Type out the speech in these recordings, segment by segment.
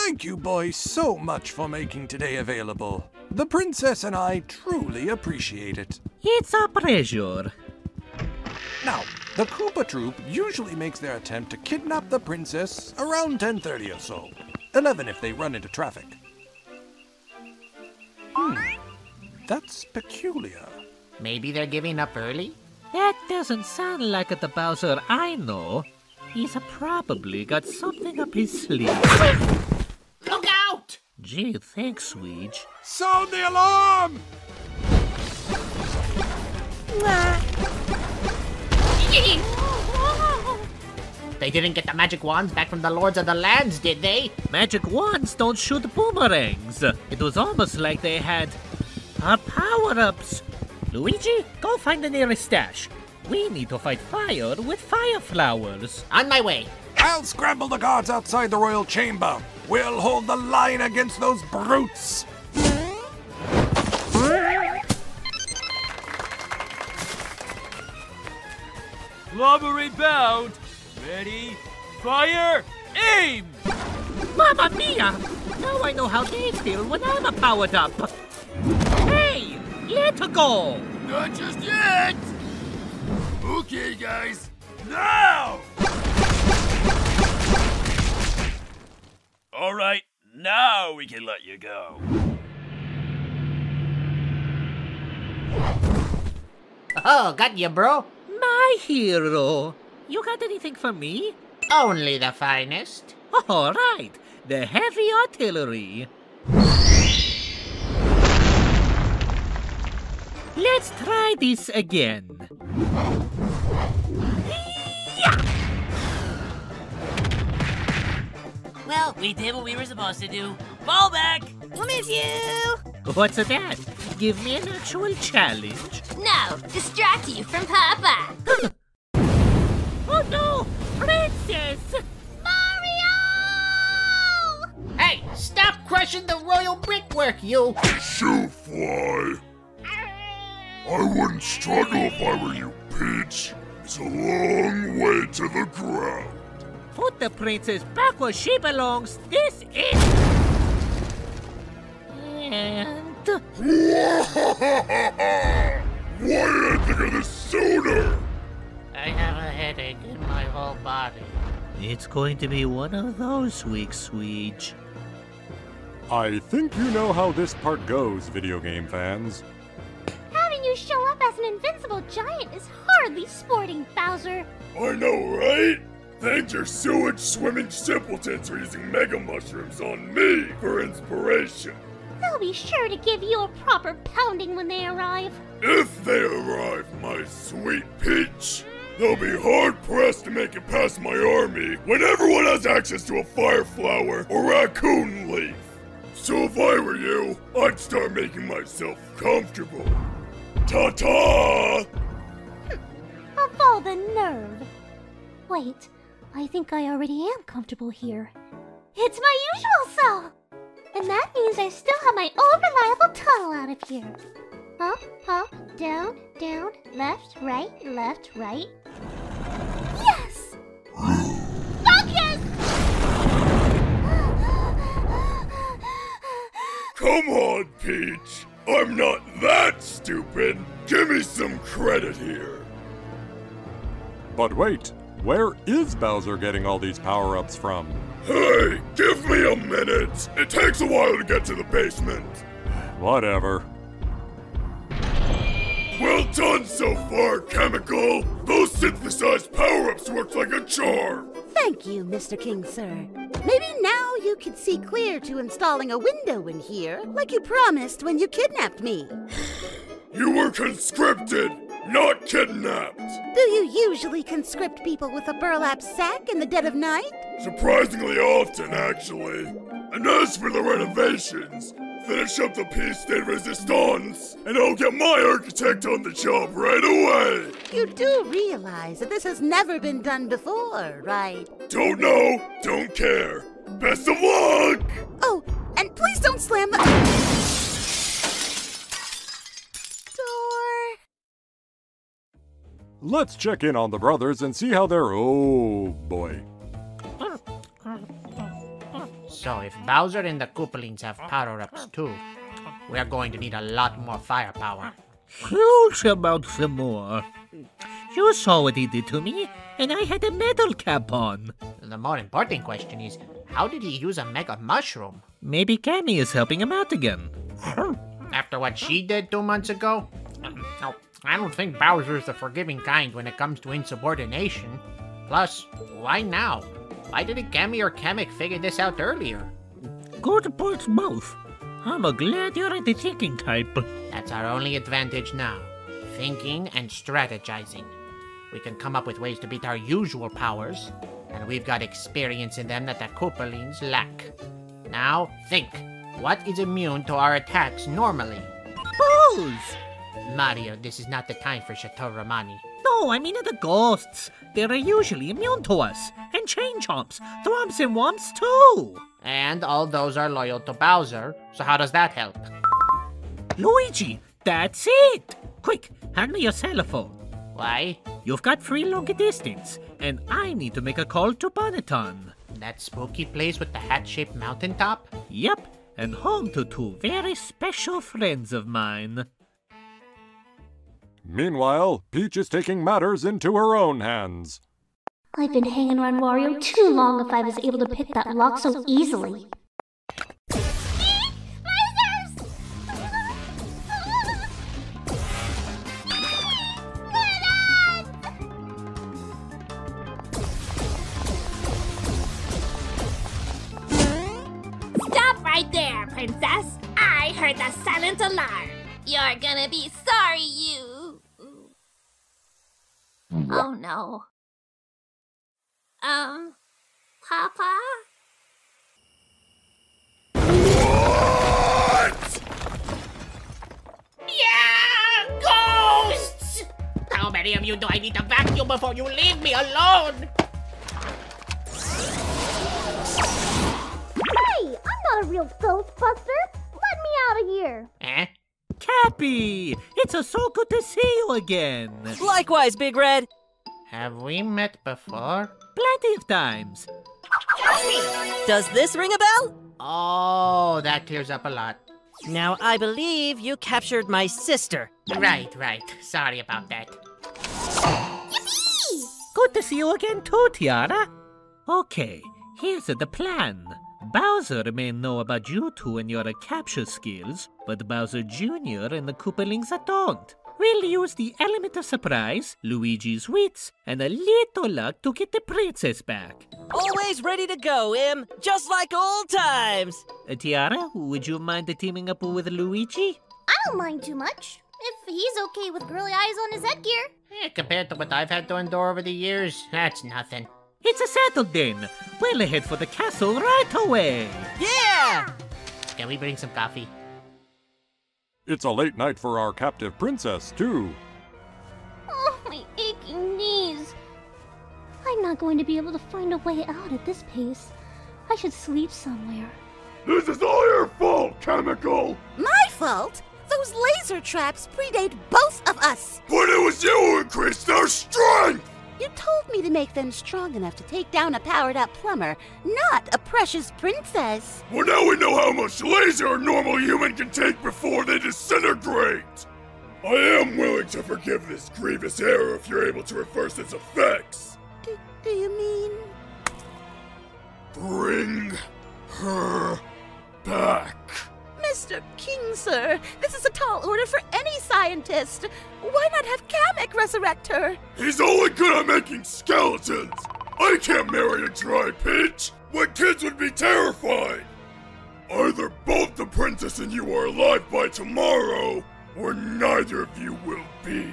Thank you boys so much for making today available. The princess and I truly appreciate it. It's a pleasure. Now, the Koopa Troop usually makes their attempt to kidnap the princess around 10:30 or so. 11 if they run into traffic. That's peculiar. Maybe they're giving up early? That doesn't sound like the Bowser I know. He's probably got something up his sleeve. Look out! Gee, thanks, Weege. Sound the alarm! They didn't get the magic wands back from the Lords of the Lands, did they? Magic wands don't shoot boomerangs. It was almost like they had power-ups. Luigi, go find the nearest stash. We need to fight fire with fire flowers. On my way. I'll scramble the guards outside the royal chamber. We'll hold the line against those brutes. Lobbery bound. Ready, fire, aim! Mamma mia! Now I know how they feel when I'm powered up. Hey, let's go! Not just yet! Okay, guys, now! All right, now we can let you go. Oh, got you, bro. My hero. You got anything for me? Only the finest. All right, the heavy artillery. Let's try this again. Well, we did what we were supposed to do. Fall back! We'll miss you! What's that? Give me an actual challenge. No, distract you from Papa. Oh no! Princess! Mario! Hey, stop crushing the royal brickwork, you! Shoe fly! I wouldn't struggle if I were you, Peach. It's a long way to the ground. Put the princess back where she belongs. This is... And... Why didn't I think of this sooner? I have a headache in my whole body. It's going to be one of those weeks, Weege. I think you know how this part goes, video game fans. Having you show up as an invincible giant is hardly sporting, Bowser. I know, right? Thanks your sewage swimming simpletons for using mega mushrooms on me for inspiration. They'll be sure to give you a proper pounding when they arrive. If they arrive, my sweet Peach, they'll be hard-pressed to make it past my army when everyone has access to a fire flower or raccoon leaf. So if I were you, I'd start making myself comfortable. Ta-ta! Of all the nerve. Wait, I think I already am comfortable here. It's my usual cell! And that means I still have my old reliable tunnel out of here. Up, up, down, down, left, right. Yes! Focus! Come on, Peach. I'm not that stupid. Give me some credit here. But wait, where is Bowser getting all these power-ups from? Hey, give me a minute. It takes a while to get to the basement. Whatever. Well done so far, Chemical. Those synthesized power-ups worked like a charm. Thank you, Mr. King, sir. Maybe now you could see clear to installing a window in here, like you promised when you kidnapped me. You were conscripted, not kidnapped. Do you usually conscript people with a burlap sack in the dead of night? Surprisingly often, actually. And as for the renovations, finish up the piece de resistance, and I'll get my architect on the job right away. You do realize that this has never been done before, right? Don't know, don't care. Best of luck! Oh, and please don't slam the door. Let's check in on the brothers and see how they're... Oh, boy. So if Bowser and the Koopalings have power-ups too, we're going to need a lot more firepower. Huge about some more. You saw what he did to me, and I had a metal cap on. The more important question is, how did he use a Mega Mushroom? Maybe Cammy is helping him out again. After what she did 2 months ago? No, I don't think Bowser is the forgiving kind when it comes to insubordination. Plus, why now? Why didn't Cammy or Kamek figure this out earlier? Good points both. I'm glad you're the thinking type. That's our only advantage now. Thinking and strategizing. We can come up with ways to beat our usual powers, and we've got experience in them that the Koopalings lack. Now, think. What is immune to our attacks normally? Booze! Mario, this is not the time for Chateau Romani. No, I mean the ghosts. They're usually immune to us. And chain chomps, thwomps and womps too. And all those are loyal to Bowser, so how does that help? Luigi, that's it! Quick, hand me your cell phone. Why? You've got free long distance, and I need to make a call to Bonneton. That spooky place with the hat-shaped mountaintop? Yep, and home to 2 very special friends of mine. Meanwhile, Peach is taking matters into her own hands. I've been hanging around Wario too long if I was able to pick that lock so easily. Stop right there, princess! I heard the silent alarm! You're gonna be sorry, you... Oh no. Papa? What? Yeah! Ghosts! How many of you do I need to vacuum before you leave me alone? Hey! I'm not a real Ghostbuster! Let me out of here! Eh? Cappy! It's so good to see you again! Likewise, Big Red! Have we met before? Plenty of times. Does this ring a bell? Oh, that clears up a lot. Now, I believe you captured my sister. Right. Sorry about that. Yippee! Good to see you again too, Tiara. Okay, here's the plan. Bowser may know about you two and your capture skills, but Bowser Jr. and the Koopalings don't. We'll use the element of surprise, Luigi's wits, and a little luck to get the princess back. Always ready to go, Im. Just like old times. Tiara, would you mind teaming up with Luigi? I don't mind too much, if he's okay with girly eyes on his headgear. Compared to what I've had to endure over the years, that's nothing. It's a settled then. We'll head for the castle right away. Yeah! Can we bring some coffee? It's a late night for our captive princess, too. Oh, my aching knees. I'm not going to be able to find a way out at this pace. I should sleep somewhere. This is all your fault, Chemical! My fault? Those laser traps predate both of us! But it was you who increased their strength! You told me to make them strong enough to take down a powered-up plumber, not a precious princess. Well, now we know how much laser a normal human can take before they disintegrate! I am willing to forgive this grievous error if you're able to reverse its effects. Do you mean? Bring her back. Mr. King, sir, this is a tall order for any scientist. Why not have Kamek resurrect her? He's only good at making skeletons. I can't marry a dry peach. My kids would be terrified. Either both the princess and you are alive by tomorrow, or neither of you will be.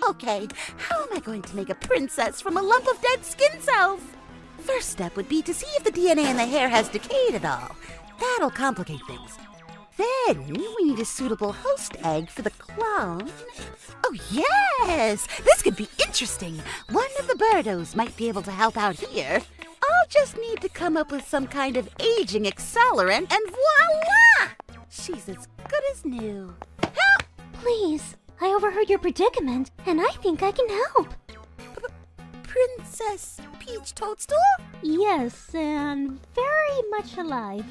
Okay, how am I going to make a princess from a lump of dead skin cells? First step would be to see if the DNA in the hair has decayed at all. That'll complicate things. Then we need a suitable host egg for the clone. Oh yes! This could be interesting. One of the Birdos might be able to help out here. I'll just need to come up with some kind of aging accelerant and voila! She's as good is new. Please, I overheard your predicament, and I think I can help. Princess Peach Toadstool? Yes, and very much alive.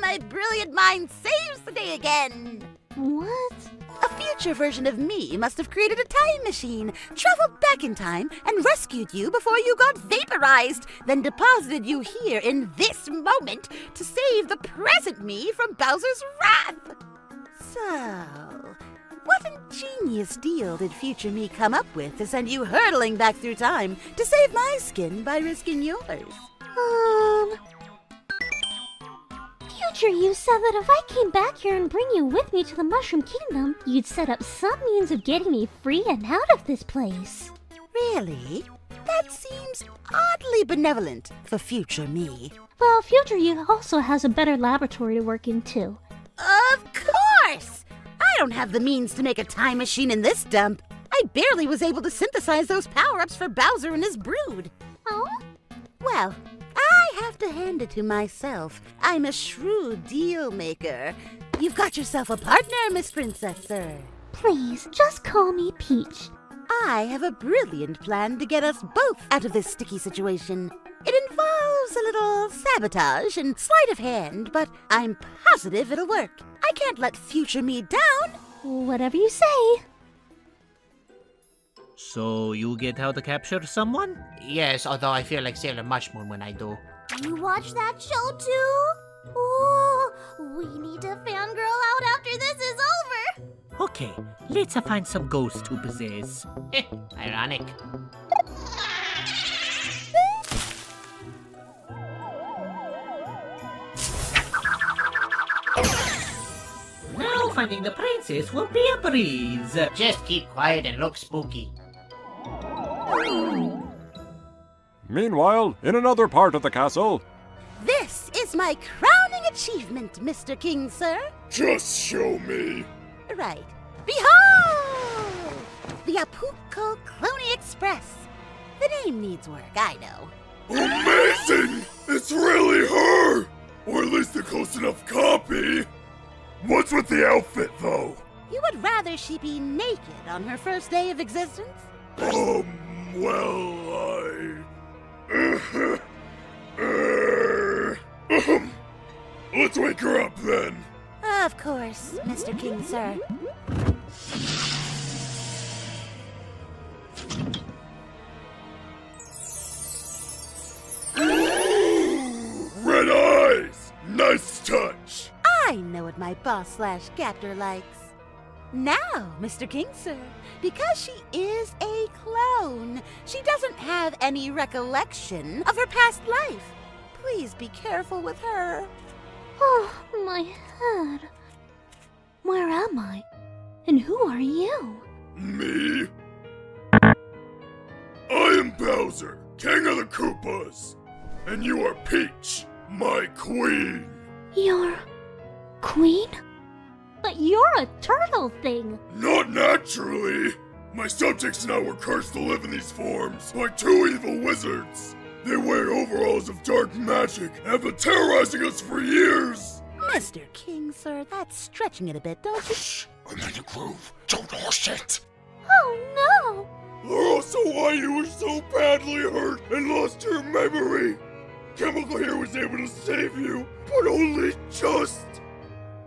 My brilliant mind saves the day again! What? A future version of me must have created a time machine, traveled back in time, and rescued you before you got vaporized, then deposited you here in this moment to save the present me from Bowser's wrath. So, what ingenious deal did future me come up with to send you hurtling back through time to save my skin by risking yours? Future you said that if I came back here and bring you with me to the Mushroom Kingdom, you'd set up some means of getting me free and out of this place. Really? That seems oddly benevolent for future me. Well, future you also has a better laboratory to work in, too. Of course! I don't have the means to make a time machine in this dump. I barely was able to synthesize those power-ups for Bowser and his brood. Oh? Well, I have to hand it to myself. I'm a shrewd deal maker. You've got yourself a partner, Miss Princess, sir. Please, just call me Peach. I have a brilliant plan to get us both out of this sticky situation. It involves a little sabotage and sleight of hand, but I'm positive it'll work. I can't let future me down. Whatever you say. So you get how to capture someone? Yes, although I feel like Sailor Mushmoon when I do. You watch that show too? Ooh, we need to fangirl out after this is over. Okay, let's find some ghosts to possess. Ironic. Now finding the princess will be a breeze. Just keep quiet and look spooky. Meanwhile, in another part of the castle... This is my crowning achievement, Mr. King, sir. Just show me. Right. Behold! The Apuco Cloney Express. The name needs work, I know. Amazing! It's really her! Or at least a close enough copy. What's with the outfit, though? You would rather she be naked on her first day of existence? Let's wake her up, then. Of course, Mr. King, sir. Red eyes! Nice touch! I know what my boss/captor likes. Now, Mr. King, sir, because she is a clone, she doesn't have any recollection of her past life. Please be careful with her. Oh, my head. Where am I? And who are you? Me? I am Bowser, King of the Koopas. And you are Peach, my queen. You're... queen? But you're a turtle thing. Not naturally. My subjects and I were cursed to live in these forms by two evil wizards. They wear overalls of dark magic and have been terrorizing us for years. Mr. King, sir, that's stretching it a bit, don't you? Shh, I'm in the groove. Don't horse it. Oh, no. They're also why you were so badly hurt and lost your memory. Chemical here was able to save you, but only just.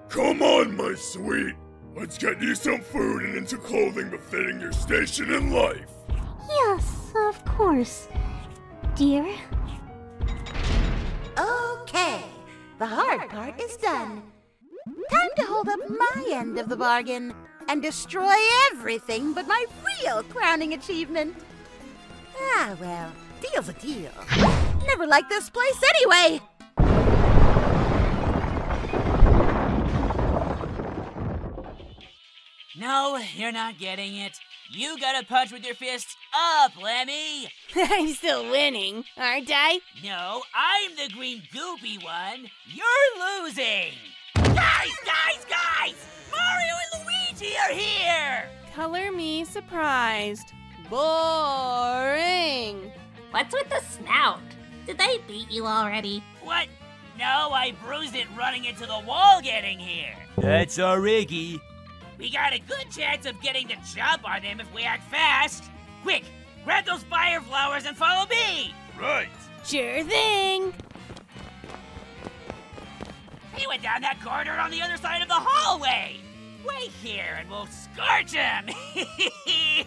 Come on, my sweet. Let's get you some food and into clothing befitting your station in life. Yes, of course. Dear? Okay, the hard part is done. Time to hold up my end of the bargain and destroy everything but my real crowning achievement. Ah, well, deal's a deal. Never liked this place anyway. No, you're not getting it. You gotta punch with your fists up, Lemmy! I'm still winning, aren't I? No, I'm the green goopy one. You're losing! Guys! Mario and Luigi are here! Color me surprised. Boring. What's with the snout? Did they beat you already? What? No, I bruised it running into the wall getting here. That's our Iggy. We got a good chance of getting the jump on him if we act fast. Quick, grab those fire flowers and follow me. Right. Sure thing. He went down that corridor on the other side of the hallway. Wait here and we'll scorch him. He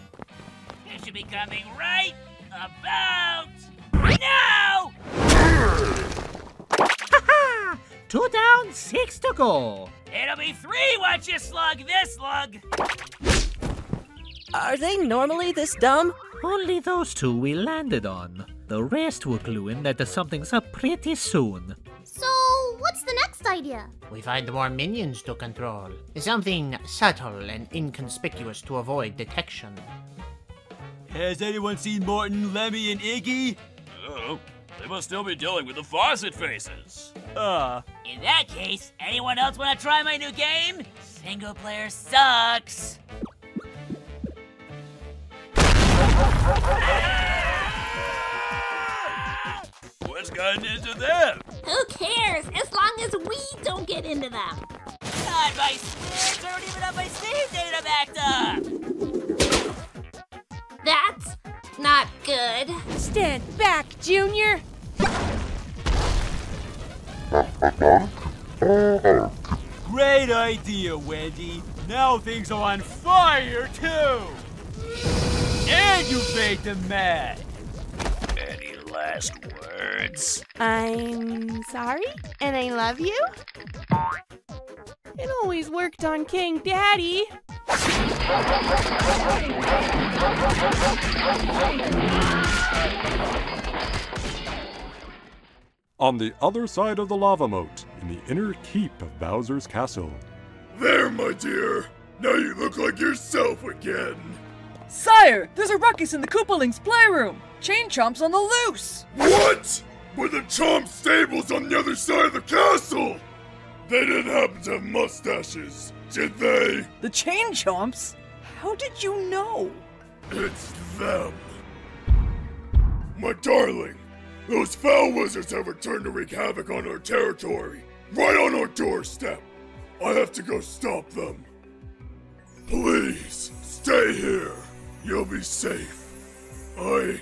should be coming right about now. 2 down, 6 to go. It'll be 3 once you slug this slug. Are they normally this dumb? Only those 2 we landed on. The rest were cluing that something's up pretty soon. So, what's the next idea? We find more minions to control. Something subtle and inconspicuous to avoid detection. Has anyone seen Morton, Lemmy, and Iggy? Oh, they must still be dealing with the faucet faces. In that case, anyone else want to try my new game? Single player sucks. What's gotten into them? Who cares, as long as we don't get into them. God, my squares don't even have my save data backed up. That's not good. Stand back, Junior. Great idea, Wendy. Now things are on fire, too. And you made them mad. Any last words? I'm sorry, and I love you. It always worked on King Daddy. On the other side of the lava moat, in the inner keep of Bowser's castle. There, my dear. Now you look like yourself again. Sire, there's a ruckus in the Koopaling's playroom. Chain Chomp's on the loose. What? Were the Chomp stables on the other side of the castle? They didn't happen to have mustaches, did they? The Chain Chomps? How did you know? It's them. My darling, those foul wizards have returned to wreak havoc on our territory, right on our doorstep. I have to go stop them. Please, stay here. You'll be safe. I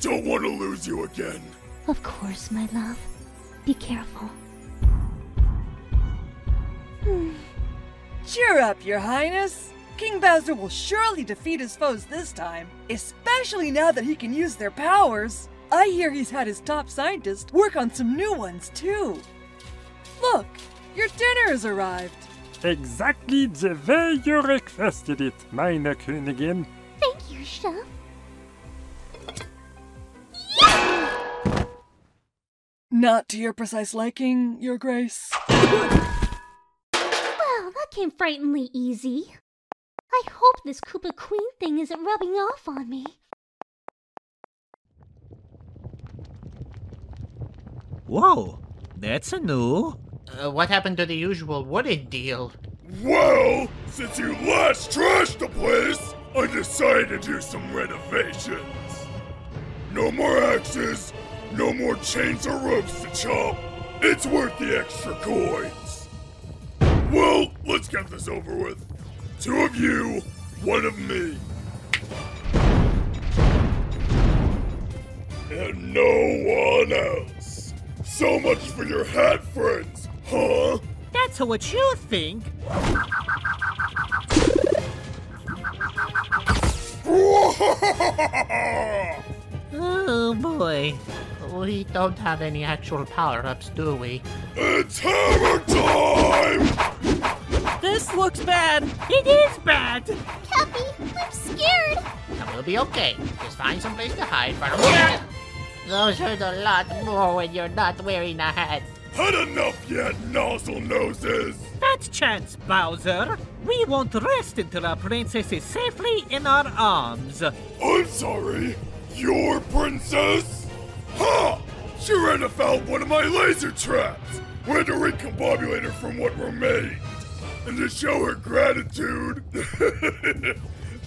don't want to lose you again. Of course, my love. Be careful. Cheer up, Your Highness. King Bowser will surely defeat his foes this time, especially now that he can use their powers. I hear he's had his top scientist work on some new ones, too. Look, your dinner has arrived. Exactly the way you requested it, meine Königin. Thank you, Chef. Not to your precise liking, Your Grace. Well, that came frighteningly easy. I hope this Koopa Queen thing isn't rubbing off on me. Whoa, that's a new. What happened to the usual wooden deal? Well, since you last trashed the place, I decided to do some renovations. No more axes, no more chains or ropes to chop. It's worth the extra coins. Well, let's get this over with. 2 of you, 1 of me. And no one else. So much for your hat friends, huh? That's what you think. Oh boy. We don't have any actual power-ups, do we? It's hammer time! This looks bad. It is bad. Cappy, I'm scared. We'll be okay. Just find some place to hide for a minute. Those hurt a lot more when you're not wearing a hat. Had enough yet, nozzle noses? Fat chance, Bowser. We won't rest until our princess is safely in our arms. I'm sorry. Your princess? Ha! She ran afoul of one of my laser traps. We had to recombobulate her from what remained. And to show her gratitude,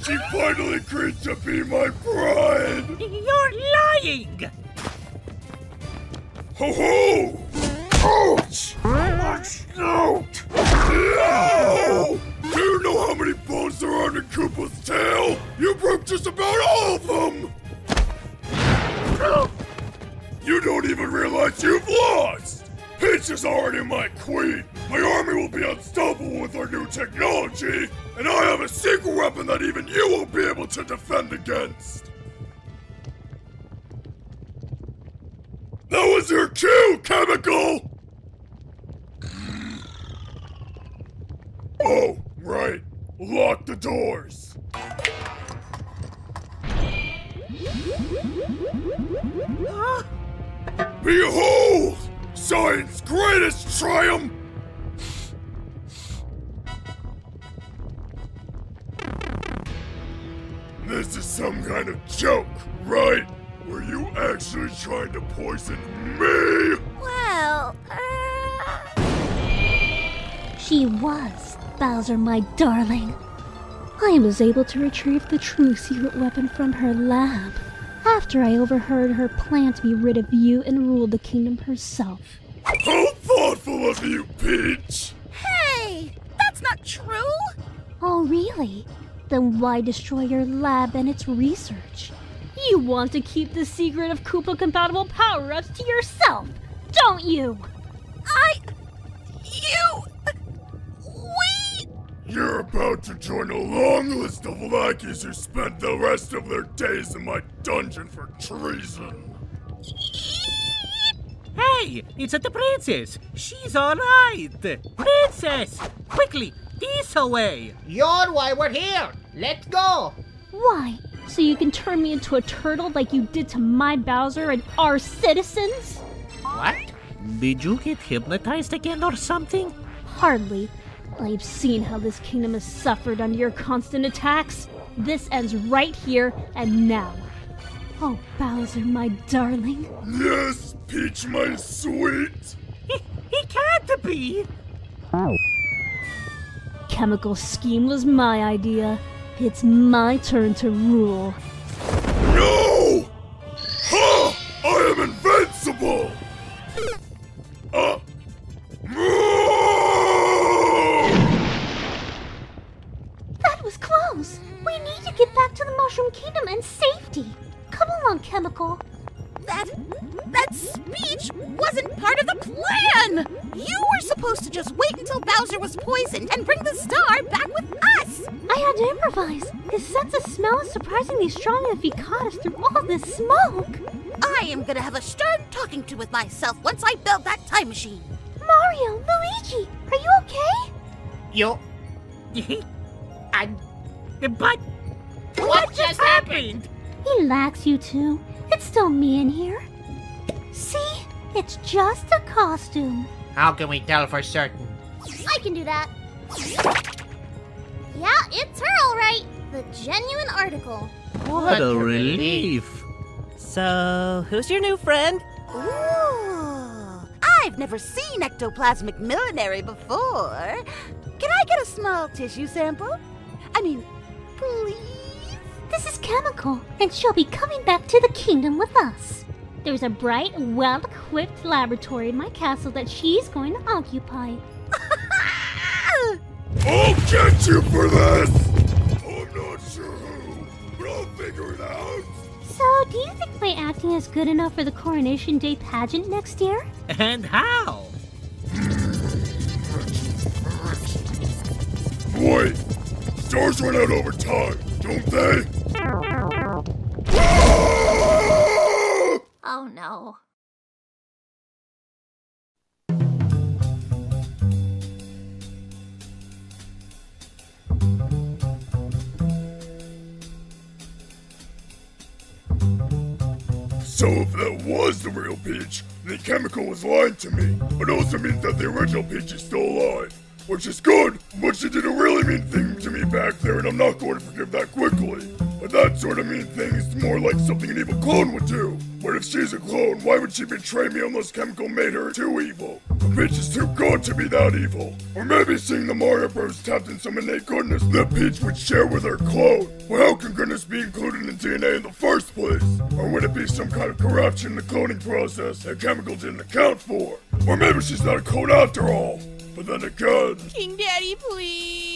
she finally agreed to be my bride. You're lying! Ho ho! Ouch! My snout! No! Do you know how many bones there are in Koopa's tail? You broke just about all of them! You don't even realize you've lost! Peach is already my queen! My army will be unstoppable with our new technology! And I have a secret weapon that even you won't be able to defend against! That was your cue, Chemical! Oh, right. Lock the doors. Behold! Science's greatest triumph! This is some kind of joke, right? Were you actually trying to poison me? Well, She was, Bowser, my darling. I was able to retrieve the true secret weapon from her lab after I overheard her plan to be rid of you and rule the kingdom herself. How thoughtful of you, Peach! Hey! That's not true! Oh, really? Then why destroy your lab and its research? You want to keep the secret of Koopa-compatible power-ups to yourself, don't you? You're about to join a long list of lackeys who spent the rest of their days in my dungeon for treason. Hey, it's the princess. She's all right. Princess, quickly, this way. You're why we're here. Let's go. Why? So you can turn me into a turtle like you did to my Bowser and our citizens? What? Did you get hypnotized again or something? Hardly. I've seen how this kingdom has suffered under your constant attacks. This ends right here and now. Oh, Bowser, my darling. Yes, Peach, my sweet. He can't be. Chemical scheme was my idea. It's my turn to rule. No! Ha! I am invincible! That was close! We need to get back to the Mushroom Kingdom in safety! Come along, Chemical! That speech wasn't part of the plan! You were supposed to just wait until Bowser was poisoned and bring the star back with us! I had to improvise! His sense of smell is surprisingly strong enough he caught us through all this smoke! I am gonna have a stern talking to with myself once I build that time machine! Mario, Luigi, are you okay? But what just happened? Relax, you two. It's still me in here. See? It's just a costume. How can we tell for certain? I can do that. Yeah, it's her all right. The genuine article. What a relief. So, who's your new friend? Ooh, I've never seen ectoplasmic millinery before. Can I get a small tissue sample? I mean, please? This is Chemical, and she'll be coming back to the kingdom with us. There's a bright, well-equipped laboratory in my castle that she's going to occupy. I'll get you for this! I'm not sure who, but I'll figure it out. So, do you think my acting is good enough for the Coronation Day pageant next year? And how? Wait, stars run out over time, don't they? Oh no. So if that was the real Peach, then Chemical was lying to me. It also means that the original Peach is still alive. Which is good, but she did a really mean thing to me back there, and I'm not going to forgive that quickly. But that sort of mean thing is more like something an evil clone would do. But if she's a clone, why would she betray me unless Chemical made her too evil? Peach is too good to be that evil. Or maybe seeing the Mario Bros tapped in some innate goodness that Peach would share with her clone. Well, how can goodness be included in DNA in the first place? Or would it be some kind of corruption in the cloning process that Chemical didn't account for? Or maybe she's not a clone after all. But then again... King Daddy, please.